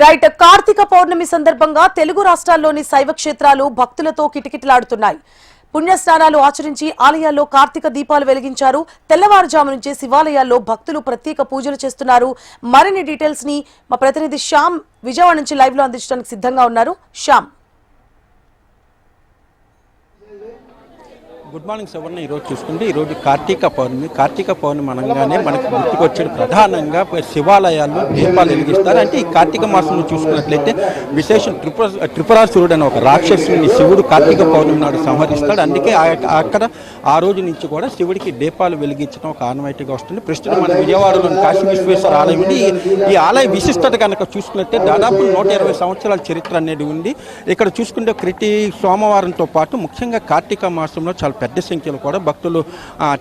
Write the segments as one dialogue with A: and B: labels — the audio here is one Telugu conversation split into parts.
A: రైట్ కార్తీక పౌర్ణమి సందర్భంగా తెలుగు రాష్ట్రాల్లోని శైవ క్షేత్రాలు భక్తులతో కిటకిటలాడుతున్నాయి. పుణ్యస్నానాలు ఆచరించి ఆలయాల్లో కార్తీక దీపాలు వెలిగించారు. తెల్లవారుజాము నుంచి శివాలయాల్లో భక్తులు ప్రత్యేక పూజలు చేస్తున్నారు. మరిన్ని డీటెయిల్స్ ని మా ప్రతినిధి శ్యామ్ విజయవాడ నుంచి లైవ్ లో అందించడానికి సిద్ధంగా ఉన్నారు. శ్యామ్,
B: గుడ్ మార్నింగ్ సవర్ణ. ఈరోజు చూసుకుంటే ఈరోజు కార్తీక పౌర్ణమి అనగానే మనకు గుర్తుకొచ్చేది ప్రధానంగా శివాలయాల్లో దీపాలు వెలిగిస్తారు. అంటే ఈ కార్తీక మాసంలో చూసుకున్నట్లయితే విశేషం త్రిపురాసురుడు అనే ఒక రాక్షసుని శివుడు కార్తీక పౌర్ణమి నాడు సంహరిస్తాడు. అందుకే అక్కడ ఆ రోజు నుంచి కూడా శివుడికి దీపాలు వెలిగించడం ఒక ఆనవాయితీగా వస్తుంది. ప్రస్తుతం మన విజయవాడలోని కాశీ విశ్వేశ్వర ఆలయం ఉంది. ఈ ఆలయ విశిష్టత కనుక చూసుకున్నట్టే దాదాపు 120 సంవత్సరాల చరిత్ర అనేది ఉంది. ఇక్కడ చూసుకుంటే ప్రతి సోమవారంతో పాటు ముఖ్యంగా కార్తీక మాసంలో చాలా పెద్ద సంఖ్యలో కూడా భక్తులు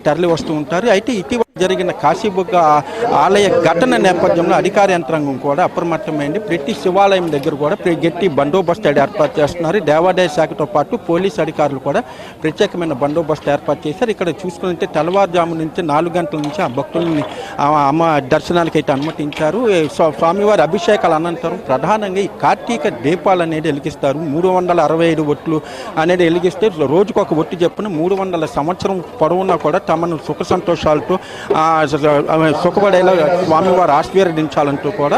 B: తరలి వస్తూ ఉంటారు. అయితే ఇటీవల జరిగిన కాశీబుగ్గ ఆలయ ఘటన నేపథ్యంలో అధికార యంత్రాంగం కూడా అప్రమత్తమైంది. ప్రతి శివాలయం దగ్గర కూడా గట్టి బందోబస్తు ఏర్పాటు చేస్తున్నారు. దేవాదాయ శాఖతో పాటు పోలీసు అధికారులు కూడా ప్రత్యేకమైన బందోబస్తు ఏర్పాటు చేశారు. ఇక్కడ చూసుకుంటే తెల్లవారుజాము నుంచి 4 గంటల నుంచి ఆ భక్తుల్ని అమ్మ దర్శనానికి అయితే అనుమతించారు. స్వామివారి అభిషేకాల అనంతరం ప్రధానంగా ఈ కార్తీక దీపాలు అనేది వెలిగిస్తారు. 365 ఒట్లు అనేది వెలిగిస్తే రోజుకు ఒక ఒట్టు చెప్పున 300 సంవత్సరం పొడవునా కూడా తమను సుఖ సంతోషాలతో సుఖపడేలా స్వామివారు ఆశీర్వదించాలంటూ కూడా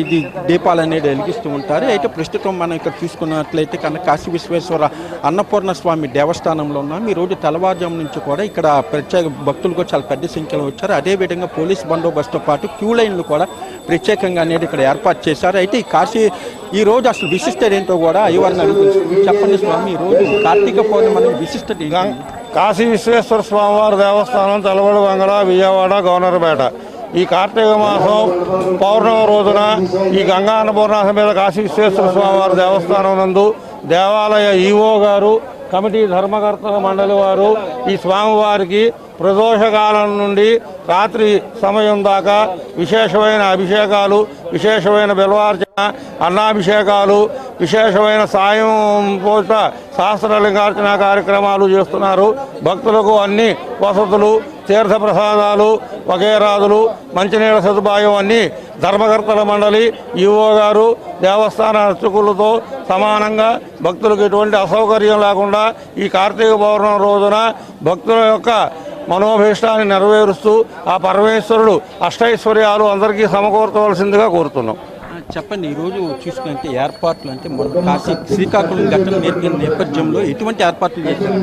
B: ఇది దీపాలు అనేది వెలిగిస్తూ ఉంటారు. అయితే ప్రస్తుతం మనం ఇక్కడ చూసుకున్నట్లయితే కనుక కాశీ విశ్వేశ్వర అన్నపూర్ణ స్వామి దేవస్థానంలో ఉన్నాం. ఈ రోజు తెల్లవారుజాము నుంచి కూడా ఇక్కడ ప్రత్యేక భక్తులు కూడా చాలా పెద్ద సంఖ్యలో వచ్చారు. అదేవిధంగా పోలీస్ బందోబస్తుతో పాటు క్యూ లైన్లు కూడా ప్రత్యేకంగా అనేది ఇక్కడ ఏర్పాటు చేశారు. అయితే ఈ రోజు అసలు విశిష్టత ఏంటో కూడా అయ్యవారిని అడుగుతుంది. చెప్పండి స్వామి, ఈ రోజు కార్తీక పౌర్ణమి అనేది విశిష్టత
C: కాశీ విశ్వేశ్వర స్వామివారి దేవస్థానం తెల్లబడి బంగళ విజయవాడ గవర్నర్పేట. ఈ కార్తీక మాసం పౌర్ణమి రోజున ఈ గంగా అన్నపూర్ణ సమేత కాశీ విశ్వేశ్వర స్వామివారి దేవస్థానం నందు దేవాలయ ఈవో గారు, కమిటీ ధర్మకర్తల మండలి వారు ఈ స్వామివారికి ప్రదోషకాలం నుండి రాత్రి సమయం దాకా విశేషమైన అభిషేకాలు, విశేషమైన బిల్వార్చన, అన్నాభిషేకాలు, విశేషమైన సాయం పూట సహస్రలింగార్చన కార్యక్రమాలు చేస్తున్నారు. భక్తులకు అన్ని వసతులు, తీర్థప్రసాదాలు, వగేరాదులు, మంచినీళ్ళ సదుపాయం అన్నీ ధర్మకర్తల మండలి ఈవో గారు దేవస్థాన అర్చకులతో సమానంగా భక్తులకు ఎటువంటి అసౌకర్యం లేకుండా ఈ కార్తీక పౌర్ణమి రోజున భక్తుల యొక్క మనోభీష్టాన్ని నెరవేరుస్తూ ఆ పరమేశ్వరుడు అష్టైశ్వర్యాలు అందరికీ సమకూర్చవలసిందిగా కోరుతున్నాం.
B: చెప్పండి, ఈరోజు చూసుకుంటే ఏర్పాట్లు అంటే మన కాశీ శ్రీకాకుళం ఘటన జరిగిన నేపథ్యంలో ఎటువంటి ఏర్పాట్లు చేశారు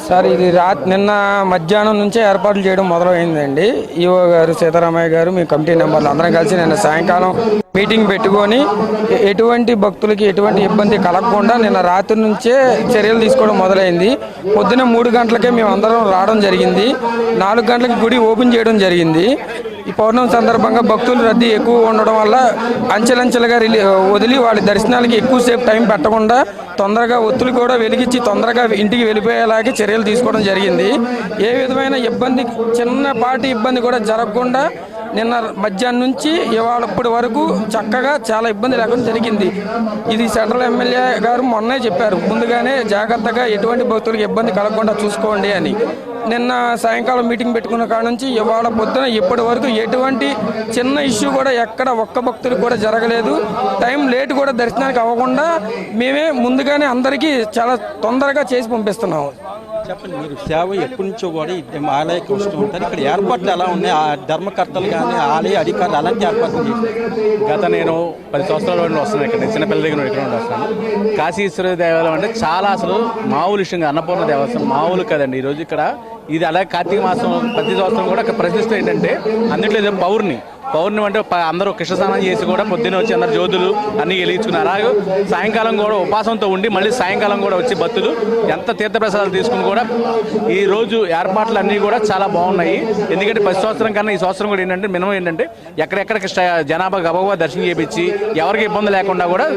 D: సార్? ఇది నిన్న మధ్యాహ్నం నుంచే ఏర్పాట్లు చేయడం మొదలైందండి. ఈవో గారు, సీతారామయ్య గారు, మీ కమిటీ మెంబర్లు అందరం కలిసి నిన్న సాయంకాలం మీటింగ్ పెట్టుకొని ఎటువంటి భక్తులకి ఎటువంటి ఇబ్బంది కలగకుండా నిన్న రాత్రి నుంచే చర్యలు తీసుకోవడం మొదలైంది. పొద్దున 3 గంటలకే మేము అందరం రావడం జరిగింది. 4 గంటలకి గుడి ఓపెన్ చేయడం జరిగింది. ఈ పౌర్ణమి సందర్భంగా భక్తులు రద్దీ ఎక్కువ ఉండడం వల్ల అంచెలంచెలుగా వదిలి వాళ్ళ దర్శనాలకి ఎక్కువసేపు టైం పెట్టకుండా తొందరగా ఒత్తులు కూడా వెలిగించి తొందరగా ఇంటికి వెళ్ళిపోయేలాగే చర్యలు తీసుకోవడం జరిగింది. ఏ విధమైన ఇబ్బంది, చిన్నపాటి ఇబ్బంది కూడా జరగకుండా నిన్న మధ్యాహ్నం నుంచి ఇవాళప్పటి వరకు చక్కగా చాలా ఇబ్బంది లేకుండా జరిగింది. ఇది సెంట్రల్ ఎమ్మెల్యే గారు మొన్నే చెప్పారు, ముందుగానే జాగ్రత్తగా ఎటువంటి భక్తులకు ఇబ్బంది కలగకుండా చూసుకోండి అని. నిన్న సాయంకాలం మీటింగ్ పెట్టుకున్న కాడ నుంచి ఇవాళ పొద్దున ఇప్పటి వరకు ఎటువంటి చిన్న ఇష్యూ కూడా ఎక్కడ ఒక్క భక్తులకు కూడా జరగలేదు. టైం లేట్ కూడా దర్శనానికి అవ్వకుండా మేమే ముందుగానే అందరికీ చాలా తొందరగా చేసి పంపిస్తున్నాము.
B: చెప్పండి, మీరు సేవ ఎప్పటి నుంచో కూడా ఆలయకి వస్తూ ఉంటారు. ఇక్కడ ఏర్పాట్లు ఎలా ఉన్నాయి? ఆ ధర్మకర్తలు కానీ ఆలయ అధికారులు అలాంటి ఏర్పాట్లు
E: గత నేను 10 సంవత్సరాల నుండి వస్తున్నాను. ఇక్కడ చిన్నపిల్లల దగ్గర ఇక్కడ నుండి వస్తాను. కాశీశ్వర దేవాలయం అంటే చాలా అసలు మామూలు విషయంగా అన్నపూర్ణ దేవస్థానం మామూలు కదండి. ఈరోజు ఇక్కడ ఇది అలాగే కార్తీక మాసం ప్రతి సంవత్సరం కూడా ప్రతిష్ట ఏంటంటే అన్నింటిలో పౌర్ణమి అంటే అందరూ కృష్ణ స్నానం చేసి కూడా పొద్దున్న వచ్చి అందరు జ్యోతులు అన్నీ వెలిగించుకున్నారు. అలాగే సాయంకాలం కూడా ఉపాసంతో ఉండి మళ్ళీ సాయంకాలం కూడా వచ్చి భక్తులు ఎంత తీర్థప్రసాదాలు తీసుకుని కూడా ఈ రోజు ఏర్పాట్లు అన్నీ కూడా చాలా బాగున్నాయి. ఎందుకంటే 10 సంవత్సరం కన్నా ఈ సంవత్సరం కూడా ఏంటంటే మినిమం ఏంటంటే ఎక్కడెక్కడ జనాభా గబగబా దర్శనం చేయించి ఎవరికి ఇబ్బంది లేకుండా కూడా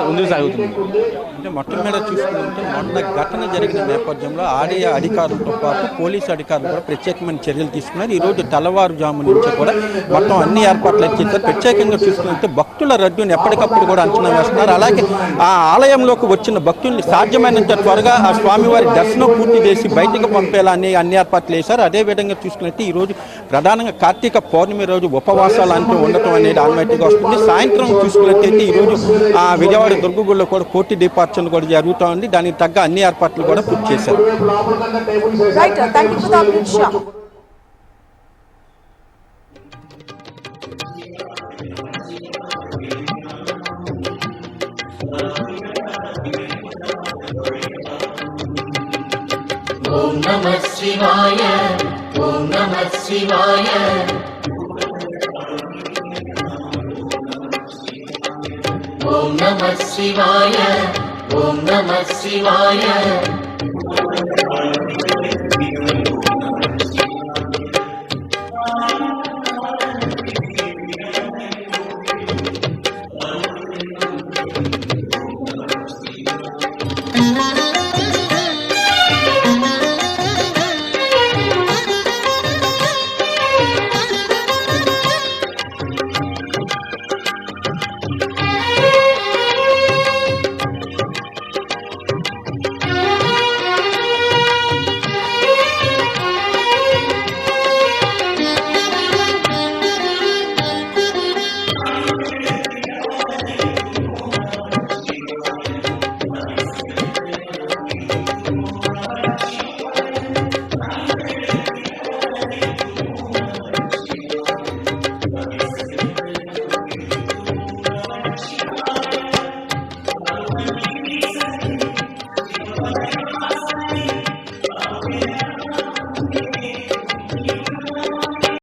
E: ముందుకు సాగుతుంది.
B: అంటే మొత్తం మీద చూసుకుంటే మొన్న ఘటన జరిగిన నేపథ్యంలో ఆలయ అధికారులతో పాటు పోలీసు అధికారులు కూడా ప్రత్యేకమైన చర్యలు తీసుకున్నారు. ఈరోజు తెల్లవారుజాము నుంచి కూడా మొత్తం అన్ని ఏర్పాట్లు చేశారు. ప్రత్యేకంగా చూసుకుంటే భక్తుల రద్దీని ఎప్పటికప్పుడు కూడా అంచనా వేస్తున్నారు. అలాగే ఆ ఆలయంలోకి వచ్చిన భక్తుల్ని సాధ్యమైనంత త్వరగా ఆ స్వామివారి దర్శనం పూర్తి చేసి బయటకు పంపేలా అన్ని ఏర్పాట్లు చేశారు. అదేవిధంగా చూసుకున్నట్టు ఈరోజు ప్రధానంగా కార్తీక పౌర్ణమి రోజు ఉపవాసాలు అంటూ ఉండటం అనేది ఆనవాయితీగా వస్తుంది. సాయంత్రం చూసుకున్నట్టయితే ఈరోజు విజయవాడ దుర్గగుడిలో కూడా కోటి దీపార్చన కూడా జరుగుతూ ఉంది. దానికి తగ్గ అన్ని ఏర్పాట్లు కూడా పూర్తి చేశారు.
A: Right, thank you for the update, Shyam.
F: Om Namah Shivaya, Om Namah Shivaya. Om Namah Shivaya, Om Namah Shivaya.